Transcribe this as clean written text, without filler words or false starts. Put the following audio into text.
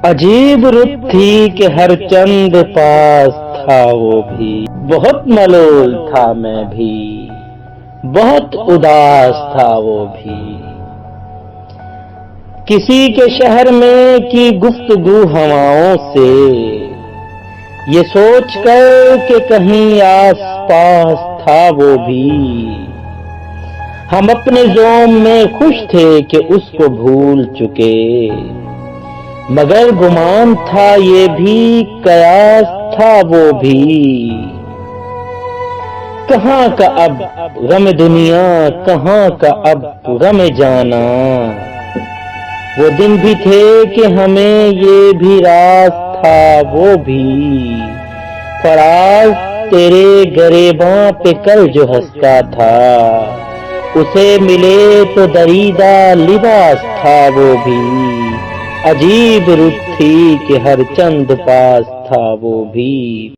عجیب رت تھی کہ ہر چند پاس تھا وہ بھی، بہت ملول تھا میں بھی، بہت اداس تھا وہ بھی۔ کسی کے شہر میں کی گفتگو ہواؤں سے، یہ سوچ کر کہ کہیں آس پاس تھا وہ بھی۔ ہم اپنے زوم میں خوش تھے کہ اس کو بھول چکے، مگر گمان تھا یہ بھی قیاس تھا وہ بھی۔ کہاں کا اب غم دنیا، کہاں کا اب غم جانا، وہ دن بھی تھے کہ ہمیں یہ بھی راز تھا وہ بھی۔ فراز تیرے گریباں پہ کل جو ہنستا تھا، اسے ملے تو دریدہ لباس تھا وہ بھی۔ عجیب رت تھی کہ ہر چند پاس تھا وہ بھی۔